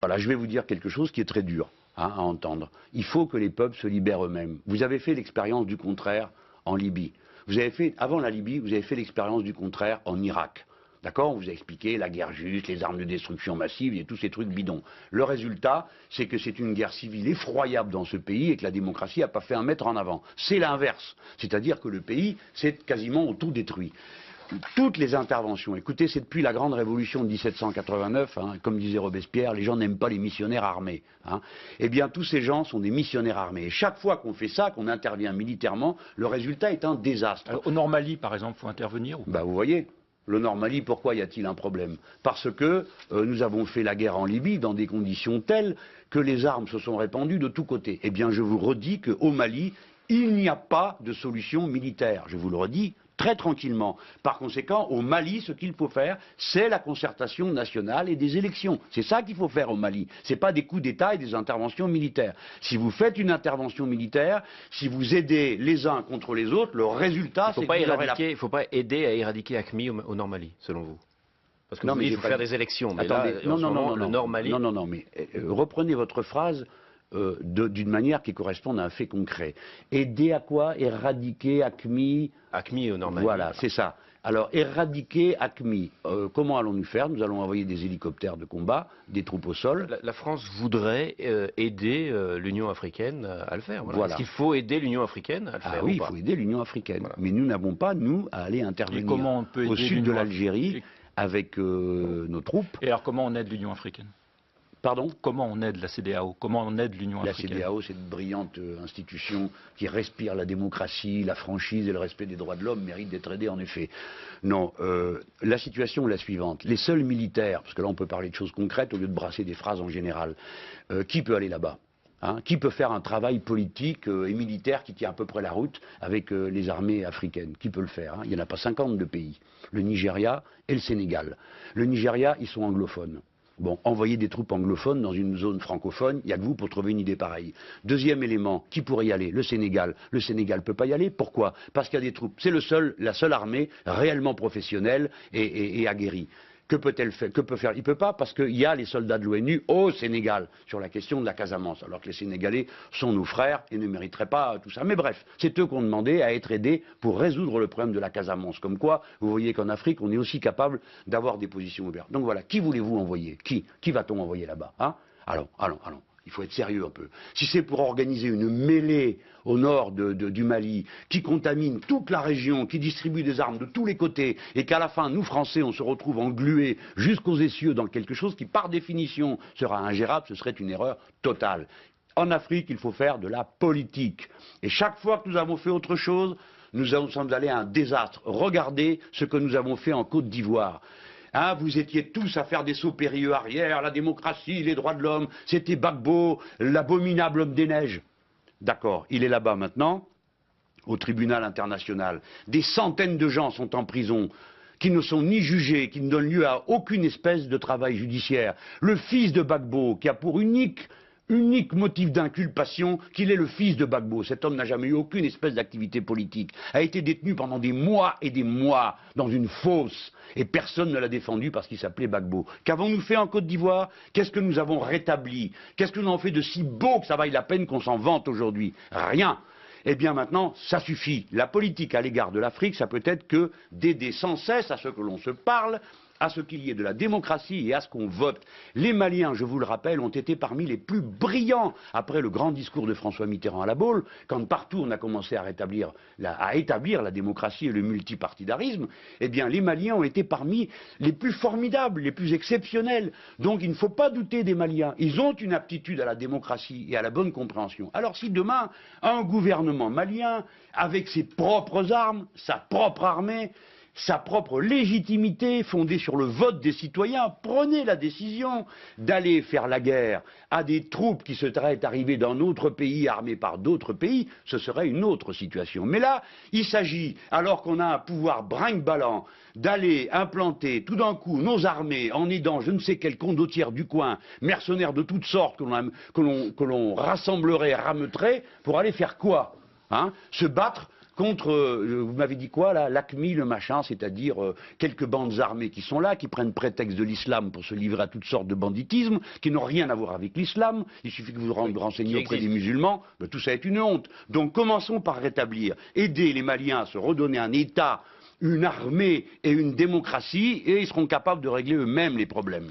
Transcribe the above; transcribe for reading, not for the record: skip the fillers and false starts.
Voilà, je vais vous dire quelque chose qui est très dur à entendre. Il faut que les peuples se libèrent eux-mêmes. Vous avez fait l'expérience du contraire en Libye. Vous avez fait, avant la Libye, vous avez fait l'expérience du contraire en Irak. D'accord? On vous a expliqué la guerre juste, les armes de destruction massive et tous ces trucs bidons. Le résultat, c'est que c'est une guerre civile effroyable dans ce pays et que la démocratie n'a pas fait un mètre en avant. C'est l'inverse. C'est-à-dire que le pays s'est quasiment autodétruit. Toutes les interventions, écoutez, c'est depuis la grande révolution de 1789, hein, comme disait Robespierre, les gens n'aiment pas les missionnaires armés. Hein. Eh bien, tous ces gens sont des missionnaires armés. Et chaque fois qu'on fait ça, qu'on intervient militairement, le résultat est un désastre. Alors, au Nord-Mali, par exemple, il faut intervenir ou pas? Bah, vous voyez, le Nord-Mali, pourquoi y a-t-il un problème? Parce que nous avons fait la guerre en Libye dans des conditions telles que les armes se sont répandues de tous côtés. Eh bien, je vous redis qu'au Mali, il n'y a pas de solution militaire. Je vous le redis très tranquillement. Par conséquent, au Mali, ce qu'il faut faire, c'est la concertation nationale et des élections. C'est ça qu'il faut faire au Mali. Ce n'est pas des coups d'État et des interventions militaires. Si vous faites une intervention militaire, si vous aidez les uns contre les autres, le résultat, c'est que vous aurez la... Il ne faut pas aider à éradiquer AQMI au Nord-Mali, selon vous? Parce que il faut faire des élections. Mais attendez, là, le Nord-Mali... Non, mais reprenez votre phrase d'une manière qui corresponde à un fait concret. Aider à quoi? Éradiquer AQMI? AQMI au Nord-Mali. Voilà, c'est ça. Alors, éradiquer AQMI, comment allons-nous faire? Nous allons envoyer des hélicoptères de combat, des troupes au sol. La France voudrait aider l'Union africaine à le faire. Voilà. Voilà. Est-ce qu'il faut aider l'Union africaine à le faire? Oui, il faut aider l'Union africaine. Voilà. Mais nous n'avons pas, nous, à aller intervenir au sud de l'Algérie avec nos troupes. Et alors, comment on aide l'Union africaine? Pardon? Comment on aide la CEDEAO? Comment on aide l'Union africaine? La CEDEAO, c'est une brillante institution qui respire la démocratie, la franchise et le respect des droits de l'homme, mérite d'être aidée en effet. Non, la situation est la suivante. Les seuls militaires, parce que là on peut parler de choses concrètes au lieu de brasser des phrases en général, qui peut aller là-bas? Hein, qui peut faire un travail politique et militaire qui tient à peu près la route avec les armées africaines? Qui peut le faire? Hein? Il n'y en a pas 50 de pays. Le Nigeria et le Sénégal. Le Nigeria, ils sont anglophones. Bon, envoyer des troupes anglophones dans une zone francophone, il n'y a que vous pour trouver une idée pareille. Deuxième élément, qui pourrait y aller? Le Sénégal. Le Sénégal ne peut pas y aller. Pourquoi? Parce qu'il y a des troupes. C'est la seule armée réellement professionnelle et aguerrie. Que peut-elle faire? Que peut faire? Il ne peut pas parce qu'il y a les soldats de l'ONU au Sénégal sur la question de la Casamance, alors que les Sénégalais sont nos frères et ne mériteraient pas tout ça. Mais bref, c'est eux qui ont demandé à être aidés pour résoudre le problème de la Casamance. Comme quoi, vous voyez qu'en Afrique, on est aussi capable d'avoir des positions ouvertes. Donc voilà, qui voulez-vous envoyer? Qui va-t-on envoyer là-bas? Hein? Allons. Il faut être sérieux un peu. Si c'est pour organiser une mêlée au nord du Mali, qui contamine toute la région, qui distribue des armes de tous les côtés, et qu'à la fin, nous Français, on se retrouve englués jusqu'aux essieux dans quelque chose qui, par définition, sera ingérable, ce serait une erreur totale. En Afrique, il faut faire de la politique. Et chaque fois que nous avons fait autre chose, nous sommes allés à un désastre. Regardez ce que nous avons fait en Côte d'Ivoire. Hein, vous étiez tous à faire des sauts périlleux arrière, la démocratie, les droits de l'homme, c'était Gbagbo, l'abominable homme des neiges. D'accord, il est là-bas maintenant, au tribunal international. Des centaines de gens sont en prison, qui ne sont ni jugés, qui ne donnent lieu à aucune espèce de travail judiciaire. Le fils de Gbagbo, qui a pour unique motif d'inculpation qu'il est le fils de Gbagbo. Cet homme n'a jamais eu aucune espèce d'activité politique, a été détenu pendant des mois et des mois dans une fosse et personne ne l'a défendu parce qu'il s'appelait Gbagbo. Qu'avons-nous fait en Côte d'Ivoire? Qu'est-ce que nous avons rétabli? Qu'est-ce que nous avons fait de si beau que ça vaille la peine qu'on s'en vante aujourd'hui? Rien. Eh bien maintenant, ça suffit. La politique à l'égard de l'Afrique, ça peut être que d'aider sans cesse à ce que l'on se parle, à ce qu'il y ait de la démocratie et à ce qu'on vote. Les Maliens, je vous le rappelle, ont été parmi les plus brillants après le grand discours de François Mitterrand à la Baule, quand partout on a commencé à établir la démocratie et le multipartidarisme. Eh bien, les Maliens ont été parmi les plus formidables, les plus exceptionnels. Donc il ne faut pas douter des Maliens. Ils ont une aptitude à la démocratie et à la bonne compréhension. Alors si demain, un gouvernement malien, avec ses propres armes, sa propre armée, sa propre légitimité fondée sur le vote des citoyens, prenez la décision d'aller faire la guerre à des troupes qui seraient arrivées d'un autre pays armées par d'autres pays, ce serait une autre situation. Mais là, il s'agit, alors qu'on a un pouvoir brinque-ballant, d'aller implanter tout d'un coup nos armées en aidant je ne sais quel condottière du coin, mercenaires de toutes sortes que l'on rassemblerait, rameuterait, pour aller faire quoi? Hein? Se battre contre, vous m'avez dit quoi là, l'AQMI, le machin, c'est-à-dire quelques bandes armées qui sont là, qui prennent prétexte de l'islam pour se livrer à toutes sortes de banditisme, qui n'ont rien à voir avec l'islam, il suffit que vous vous renseigniez auprès des musulmans, ben, tout ça est une honte. Donc commençons par rétablir, aider les Maliens à se redonner un État, une armée et une démocratie, et ils seront capables de régler eux-mêmes les problèmes.